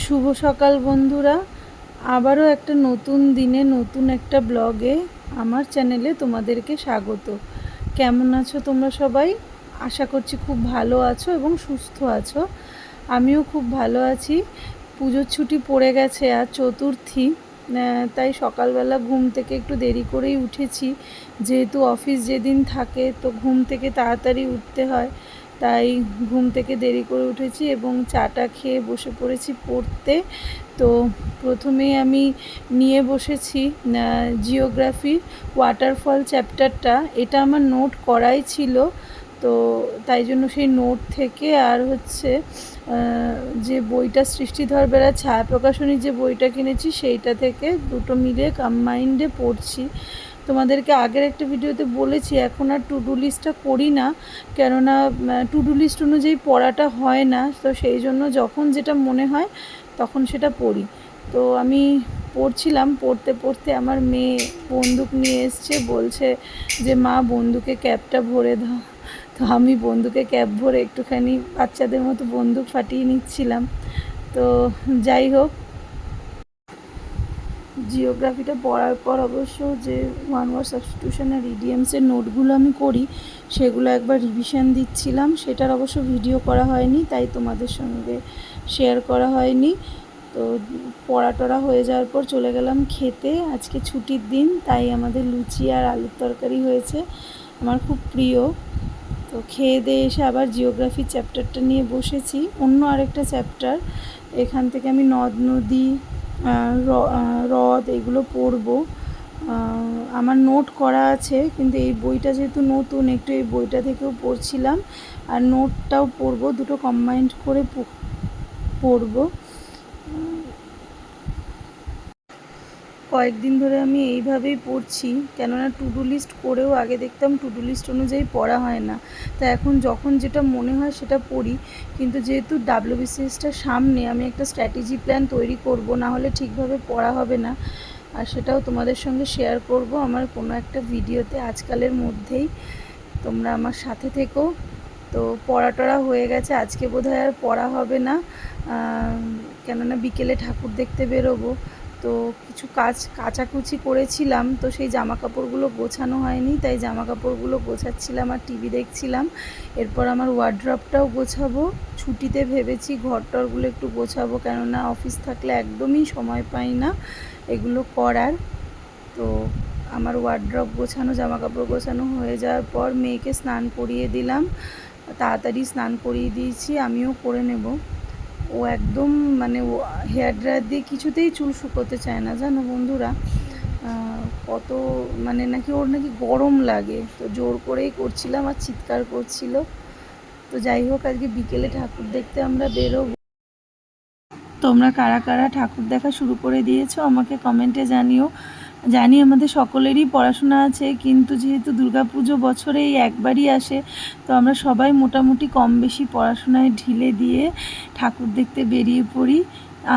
শুভ সকাল বন্ধুরা, আবারও একটা নতুন দিনে নতুন একটা ব্লগে আমার চ্যানেলে তোমাদেরকে স্বাগত। কেমন আছো তোমরা সবাই? আশা করছি খুব ভালো আছো এবং সুস্থ আছো। আমিও খুব ভালো আছি। পুজোর ছুটি পড়ে গেছে, আর চতুর্থী, তাই সকালবেলা ঘুম থেকে একটু দেরি করেই উঠেছি। যেহেতু অফিস যেদিন থাকে তো ঘুম থেকে তাড়াতাড়ি উঠতে হয়, তাই ঘুম থেকে দেরি করে উঠেছি এবং চাটা খেয়ে বসে পড়েছি পড়তে। তো প্রথমেই আমি নিয়ে বসেছি জিওগ্রাফি ওয়াটারফল চ্যাপ্টারটা। এটা আমার নোট করাই ছিল, তো তাই জন্য সেই নোট থেকে আর যে বইটা সৃষ্টিধর বেরা ছায়া প্রকাশনী যে বইটা কিনেছি সেইটা থেকে দুটো মিলিয়ে কম্বাইন্ডে পড়ছি। তোমাদেরকে আগের একটা ভিডিওতে বলেছি এখন আর টু ডু লিস্টটা করি না, কেননা টু ডু লিস্ট অনুযায়ী পড়াটা হয় না। তো সেই জন্য যখন যেটা মনে হয় তখন সেটা পড়ি। তো আমি পড়ছিলাম, পড়তে পড়তে আমার মেয়ে বন্দুক নিয়ে এসছে, বলছে যে মা বন্দুকে ক্যাপটা ভরে দাও। তো আমি বন্দুকে ক্যাপ ভরে একটুখানি বাচ্চাদের মতো বন্দুক ফাটিয়ে নিচ্ছিলাম। তো যাই হোক, জিওগ্রাফিটা পড়ার পর অবশ্য যে ওয়ান ওয়ার্ড সাবস্টিটিউশন আর ইডিএমসের নোটগুলো আমি করি সেগুলো একবার রিভিশন দিচ্ছিলাম। সেটার অবশ্য ভিডিও করা হয়নি, তাই তোমাদের সঙ্গে শেয়ার করা হয়নি। তো পড়া টড়া হয়ে যাওয়ার পর চলে গেলাম খেতে। আজকে ছুটির দিন, তাই আমাদের লুচি আর আলুর তরকারি হয়েছে, আমার খুব প্রিয়। তো খেয়ে দিয়ে এসে আবার জিওগ্রাফি চ্যাপ্টারটা নিয়ে বসেছি, অন্য আরেকটা চ্যাপ্টার। এখান থেকে আমি নদ নদী, হ্রদ এগুলো পড়বো। আমার নোট করা আছে, কিন্তু এই বইটা যেহেতু নতুন, একটু এই বইটা থেকেও পড়ছিলাম আর নোটটাও পড়বো, দুটো কম্বাইন্ড করে পড়বো। কয়েকদিন ধরে আমি এইভাবেই পড়ছি, কেননা টু ডু লিস্ট করেও আগে দেখতাম টু ডু লিস্ট অনুযায়ী পড়া হয় না। তা এখন যখন যেটা মনে হয় সেটা পড়ি, কিন্তু যেহেতু ডাব্লিউবিসিএসটা সামনে, আমি একটা স্ট্র্যাটেজি প্ল্যান তৈরি করব, না হলে ঠিকভাবে পড়া হবে না। আর সেটাও তোমাদের সঙ্গে শেয়ার করব আমার কোনো একটা ভিডিওতে আজকালের মধ্যেই। তোমরা আমার সাথে থেকো। তো পড়া টড়া হয়ে গেছে, আজকে বোধহয় আর পড়া হবে না, কেননা বিকেলে ঠাকুর দেখতে বেরোবো। তো কিছু কাচাকুচি করেছিলাম, তো সেই জামা কাপড়গুলো গোছানো হয়নি, তাই জামা কাপড়গুলো গোছাচ্ছিলাম আর টিভি দেখছিলাম। এরপর আমার ওয়ার্ড্রপটাও গোছাবো, ছুটিতে ভেবেছি ঘরটরগুলো একটু গোছাবো, কেননা অফিস থাকলে একদমই সময় পাই না এগুলো করার। তো আমার ওয়ার্ড্রপ গোছানো, জামা কাপড় গোছানো হয়ে যাওয়ার পর মেয়েকে স্নান করিয়ে দিলাম, তাড়াতাড়ি স্নান করিয়ে দিয়েছি, আমিও করে নেব। ও একদম হেয়ার ড্রায়ার দিয়ে কিছুতেই চুল শুকোতে চায় না, জানো বন্ধুরা। কত নাকি ওর নাকি গরম লাগে, তো জোর করেই করছিলাম আর চিৎকার করছিল। তো যাই হোক, আজকে বিকেলে ঠাকুর দেখতে আমরা বেরোবো। তোমরা কারা কারা ঠাকুর দেখা শুরু করে দিয়েছো আমাকে কমেন্টে জানিও। জানি আমাদের সকলেরই পড়াশোনা আছে, কিন্তু যেহেতু দুর্গাপুজো বছরে এই একবারই আসে, তো আমরা সবাই মোটামুটি কম বেশি পড়াশোনায় ঢিলে দিয়ে ঠাকুর দেখতে বেরিয়ে পড়ি।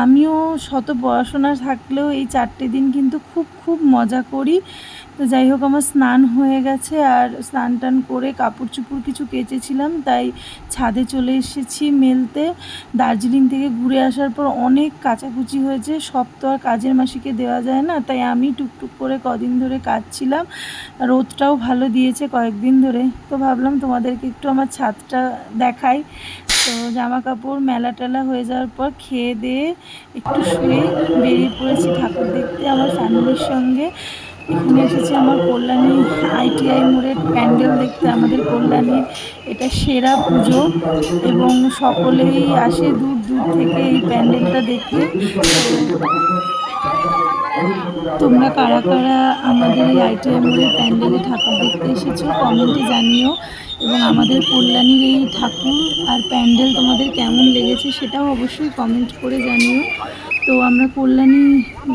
আমিও শত পড়াশোনা থাকলেও এই 4টে দিন কিন্তু খুব খুব মজা করি। তো যাই হোক, আমার স্নান হয়ে গেছে, আর স্নান টান করে কাপড় চোপড় কিছু কেচেছিলাম, তাই ছাদে চলে এসেছি মেলতে। দার্জিলিং থেকে ঘুরে আসার পর অনেক কাচাকুচি হয়েছে, সব তো আর কাজের মাসিকে দেওয়া যায় না, তাই আমি টুকটুক করে কদিন ধরে কাচছিলাম। রোদটাও ভালো দিয়েছে কয়েকদিন ধরে, তো ভাবলাম তোমাদেরকে একটু আমার ছাদটা দেখাই। তো জামা কাপড় মেলা টেলা হয়ে যাওয়ার পর খেয়ে দিয়ে একটু শুয়ে বেরিয়ে পড়েছি ঠাকুর দেখতে আমার ফ্যামিলির সঙ্গে। এখানে এসেছি আমার কল্যাণী ITI মোড়ের প্যান্ডেল দেখতে। আমাদের কল্যাণীর এটা সেরা পুজো এবং সকলেই আসে দূর দূর থেকে এই প্যান্ডেলটা দেখতে। তোমরা কারা কারা আমাদের এই ITI মোড়ের প্যান্ডেলে ঠাকুর দেখতে এসেছো কমেন্টে জানিও, এবং আমাদের কল্যাণীর এই ঠাকুর আর প্যান্ডেল তোমাদের কেমন লেগেছে সেটাও অবশ্যই কমেন্ট করে জানিও। তো আমরা কল্যাণী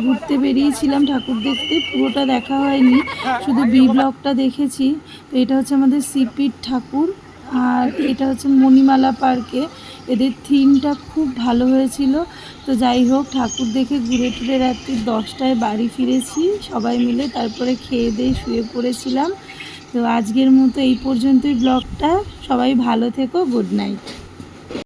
ঘুরতে বেরিয়েছিলাম ঠাকুর দেখতে, পুরোটা দেখা হয়নি, শুধু ব্লগটা দেখেছি। তো এটা হচ্ছে আমাদের সিপির ঠাকুর, আর এটা হচ্ছে মণিমালা পার্কে। এদের থিমটা খুব ভালো হয়েছিল। তো যাই হোক, ঠাকুর দেখে ঘুরে টুরে রাত্রি 10টায় বাড়ি ফিরেছি সবাই মিলে, তারপরে খেয়ে দিয়ে শুয়ে পড়েছিলাম। তো আজকের মতো এই পর্যন্তই ব্লগটা। সবাই ভালো থেকো, গুড নাইট।